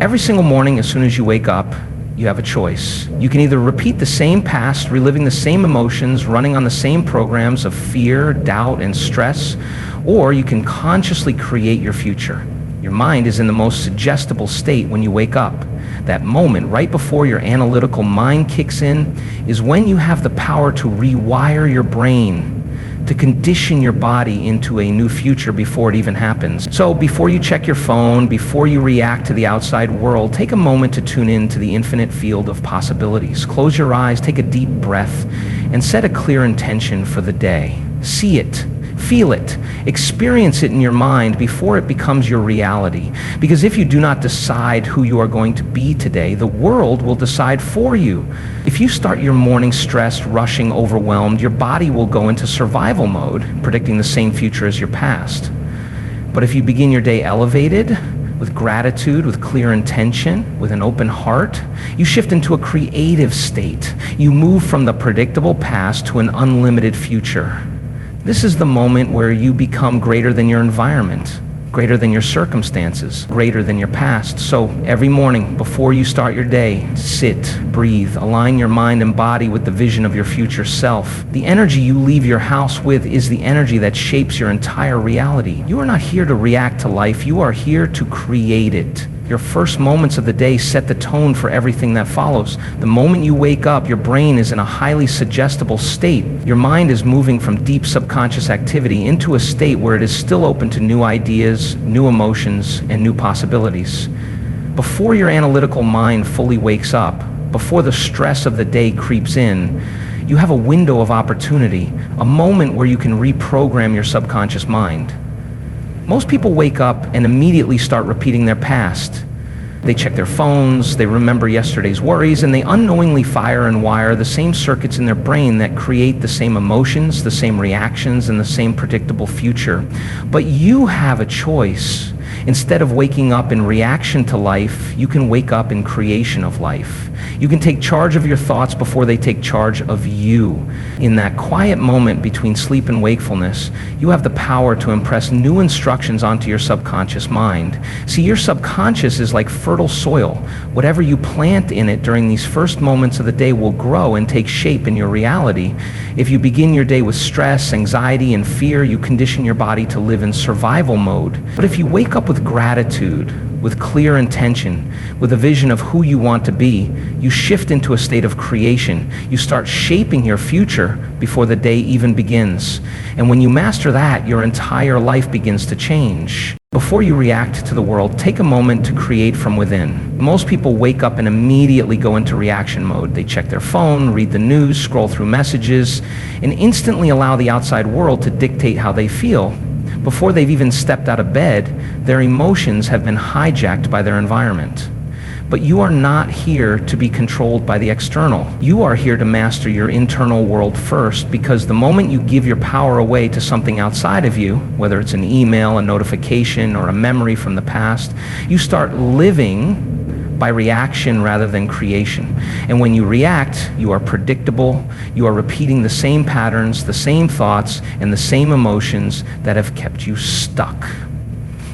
Every single morning, as soon as you wake up, you have a choice. You can either repeat the same past, reliving the same emotions, running on the same programs of fear, doubt, and stress, or you can consciously create your future. Your mind is in the most suggestible state when you wake up. That moment, right before your analytical mind kicks in, is when you have the power to rewire your brain, to condition your body into a new future before it even happens. So before you check your phone, before you react to the outside world, take a moment to tune in to the infinite field of possibilities. Close your eyes, take a deep breath, and set a clear intention for the day. See it. Feel it. Experience it in your mind before it becomes your reality. Because if you do not decide who you are going to be today, the world will decide for you. If you start your morning stressed, rushing, overwhelmed, your body will go into survival mode, predicting the same future as your past. But if you begin your day elevated, with gratitude, with clear intention, with an open heart, you shift into a creative state. You move from the predictable past to an unlimited future. This is the moment where you become greater than your environment, greater than your circumstances, greater than your past. So every morning before you start your day, sit, breathe, align your mind and body with the vision of your future self. The energy you leave your house with is the energy that shapes your entire reality. You are not here to react to life, you are here to create it. Your first moments of the day set the tone for everything that follows. The moment you wake up, your brain is in a highly suggestible state. Your mind is moving from deep subconscious activity into a state where it is still open to new ideas, new emotions, and new possibilities. Before your analytical mind fully wakes up, before the stress of the day creeps in, you have a window of opportunity, a moment where you can reprogram your subconscious mind. Most people wake up and immediately start repeating their past. They check their phones, they remember yesterday's worries, and they unknowingly fire and wire the same circuits in their brain that create the same emotions, the same reactions, and the same predictable future. But you have a choice. Instead of waking up in reaction to life, you can wake up in creation of life. You can take charge of your thoughts before they take charge of you. In that quiet moment between sleep and wakefulness, you have the power to impress new instructions onto your subconscious mind. See, your subconscious is like fertile soil. Whatever you plant in it during these first moments of the day will grow and take shape in your reality. If you begin your day with stress, anxiety, and fear, you condition your body to live in survival mode. But if you wake up with gratitude, with clear intention, with a vision of who you want to be, you shift into a state of creation. You start shaping your future before the day even begins. And when you master that, your entire life begins to change. Before you react to the world, take a moment to create from within. Most people wake up and immediately go into reaction mode. They check their phone, read the news, scroll through messages, and instantly allow the outside world to dictate how they feel. Before they've even stepped out of bed, their emotions have been hijacked by their environment. But you are not here to be controlled by the external. You are here to master your internal world first, because the moment you give your power away to something outside of you, whether it's an email, a notification, or a memory from the past, you start living by reaction rather than creation. And when you react, you are predictable. You are repeating the same patterns, the same thoughts, and the same emotions that have kept you stuck.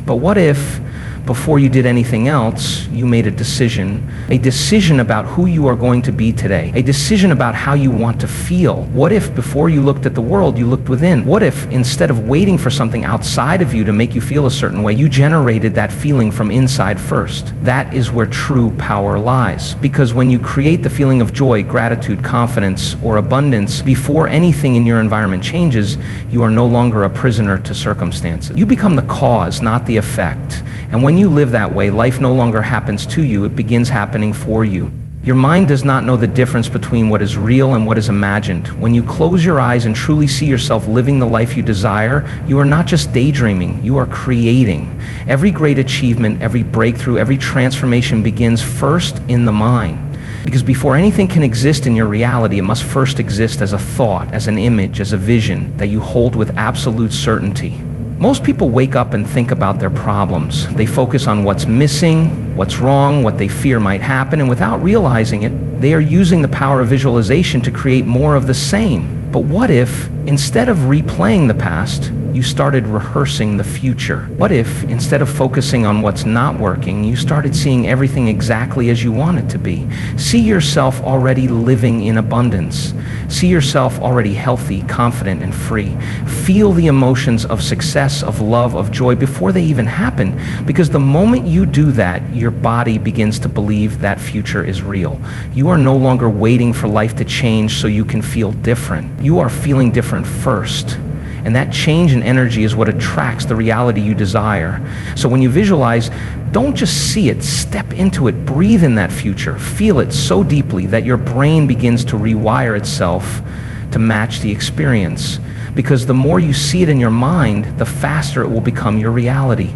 But what if, before you did anything else, you made a decision about who you are going to be today, a decision about how you want to feel? What if before you looked at the world, you looked within? What if instead of waiting for something outside of you to make you feel a certain way, you generated that feeling from inside first? That is where true power lies. Because when you create the feeling of joy, gratitude, confidence, or abundance before anything in your environment changes, you are no longer a prisoner to circumstances. You become the cause, not the effect. And when you live that way, life no longer happens to you, it begins happening for you. Your mind does not know the difference between what is real and what is imagined. When you close your eyes and truly see yourself living the life you desire, you are not just daydreaming, you are creating. Every great achievement, every breakthrough, every transformation begins first in the mind. Because before anything can exist in your reality, it must first exist as a thought, as an image, as a vision that you hold with absolute certainty. Most people wake up and think about their problems. They focus on what's missing, what's wrong, what they fear might happen, and without realizing it, they are using the power of visualization to create more of the same. But what if, instead of replaying the past, you started rehearsing the future? What if, instead of focusing on what's not working, you started seeing everything exactly as you want it to be? See yourself already living in abundance. See yourself already healthy, confident, and free. Feel the emotions of success, of love, of joy before they even happen, because the moment you do that, your body begins to believe that future is real. You are no longer waiting for life to change so you can feel different. You are feeling different first. And that change in energy is what attracts the reality you desire. So when you visualize, don't just see it, step into it, breathe in that future, feel it so deeply that your brain begins to rewire itself to match the experience. Because the more you see it in your mind, the faster it will become your reality.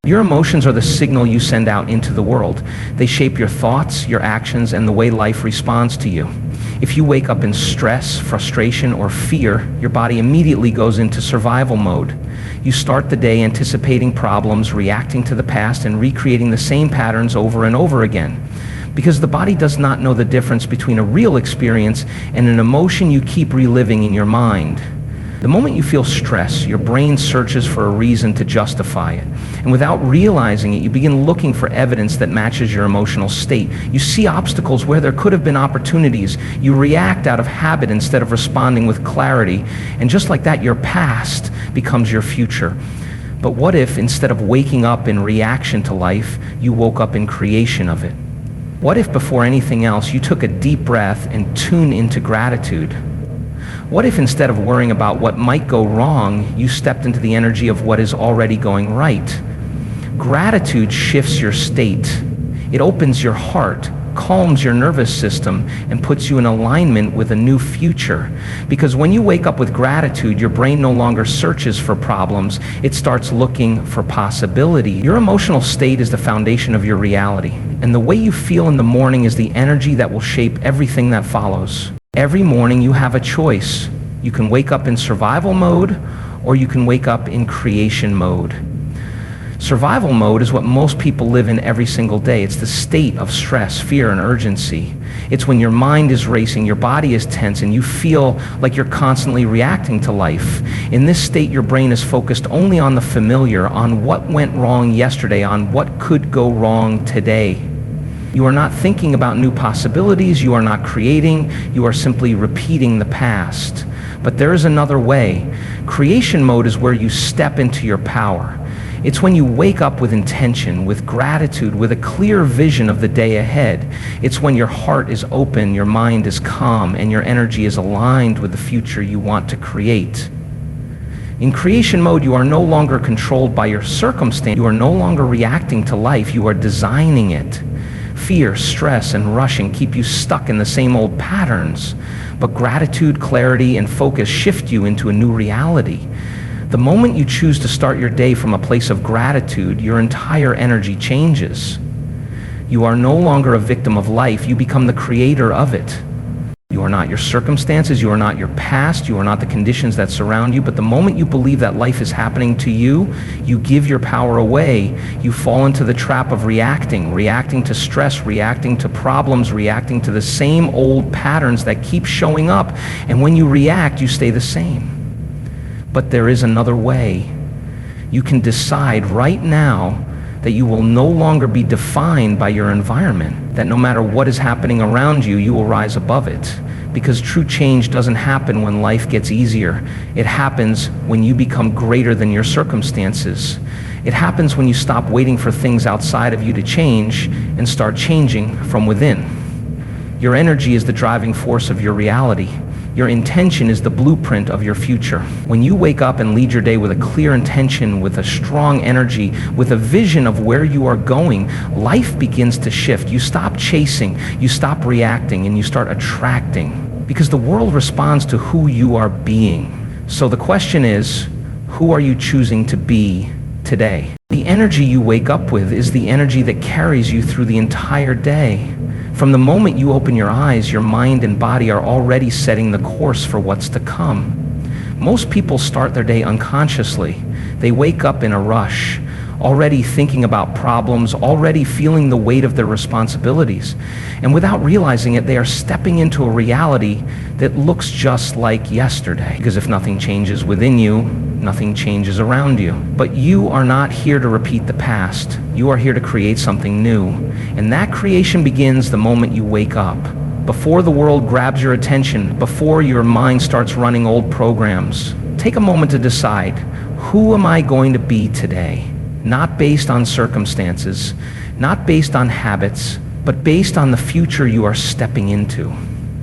Your emotions are the signal you send out into the world. They shape your thoughts, your actions, and the way life responds to you. If you wake up in stress, frustration, or fear, your body immediately goes into survival mode. You start the day anticipating problems, reacting to the past, and recreating the same patterns over and over again. Because the body does not know the difference between a real experience and an emotion you keep reliving in your mind. The moment you feel stress, your brain searches for a reason to justify it. And without realizing it, you begin looking for evidence that matches your emotional state. You see obstacles where there could have been opportunities. You react out of habit instead of responding with clarity. And just like that, your past becomes your future. But what if, instead of waking up in reaction to life, you woke up in creation of it? What if, before anything else, you took a deep breath and tuned into gratitude? What if, instead of worrying about what might go wrong, you stepped into the energy of what is already going right? Gratitude shifts your state. It opens your heart, calms your nervous system, and puts you in alignment with a new future. Because when you wake up with gratitude, your brain no longer searches for problems. It starts looking for possibility. Your emotional state is the foundation of your reality. And the way you feel in the morning is the energy that will shape everything that follows. Every morning you have a choice. You can wake up in survival mode, or you can wake up in creation mode. Survival mode is what most people live in every single day. It's the state of stress, fear, and urgency. It's when your mind is racing, your body is tense, and you feel like you're constantly reacting to life. In this state, your brain is focused only on the familiar, on what went wrong yesterday, on what could go wrong today. You are not thinking about new possibilities, you are not creating, you are simply repeating the past. But there is another way. Creation mode is where you step into your power. It's when you wake up with intention, with gratitude, with a clear vision of the day ahead. It's when your heart is open, your mind is calm, and your energy is aligned with the future you want to create. In creation mode, you are no longer controlled by your circumstance. You are no longer reacting to life, you are designing it. Fear, stress, and rushing keep you stuck in the same old patterns. But gratitude, clarity, and focus shift you into a new reality. The moment you choose to start your day from a place of gratitude, your entire energy changes. You are no longer a victim of life, you become the creator of it. You are not your circumstances, you are not your past, you are not the conditions that surround you, but the moment you believe that life is happening to you, you give your power away. You fall into the trap of reacting to stress, reacting to problems, reacting to the same old patterns that keep showing up. And when you react, you stay the same. But there is another way. You can decide right now that you will no longer be defined by your environment, that no matter what is happening around you, you will rise above it. Because true change doesn't happen when life gets easier. It happens when you become greater than your circumstances. It happens when you stop waiting for things outside of you to change and start changing from within. Your energy is the driving force of your reality. Your intention is the blueprint of your future. When you wake up and lead your day with a clear intention, with a strong energy, with a vision of where you are going, life begins to shift. You stop chasing, you stop reacting, and you start attracting. Because the world responds to who you are being. So the question is, who are you choosing to be today? The energy you wake up with is the energy that carries you through the entire day. From the moment you open your eyes, your mind and body are already setting the course for what's to come. Most people start their day unconsciously. They wake up in a rush, already thinking about problems, already feeling the weight of their responsibilities. And without realizing it, they are stepping into a reality that looks just like yesterday. Because if nothing changes within you, nothing changes around you. But you are not here to repeat the past. You are here to create something new. And that creation begins the moment you wake up. Before the world grabs your attention, before your mind starts running old programs, take a moment to decide, who am I going to be today? Not based on circumstances, not based on habits, but based on the future you are stepping into.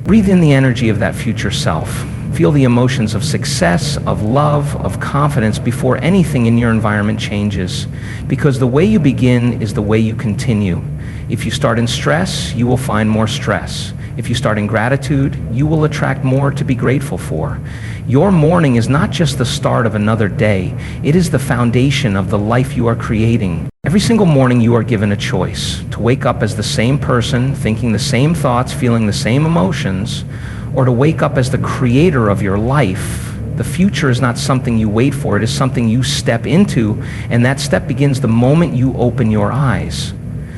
Breathe in the energy of that future self. Feel the emotions of success, of love, of confidence before anything in your environment changes. Because the way you begin is the way you continue. If you start in stress, you will find more stress. If you start in gratitude, you will attract more to be grateful for. Your morning is not just the start of another day, it is the foundation of the life you are creating. Every single morning you are given a choice to wake up as the same person, thinking the same thoughts, feeling the same emotions, or to wake up as the creator of your life. The future is not something you wait for, it is something you step into, and that step begins the moment you open your eyes.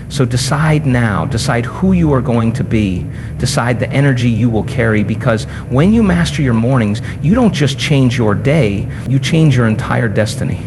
So decide now, decide who you are going to be, decide the energy you will carry, because when you master your mornings, you don't just change your day, you change your entire destiny.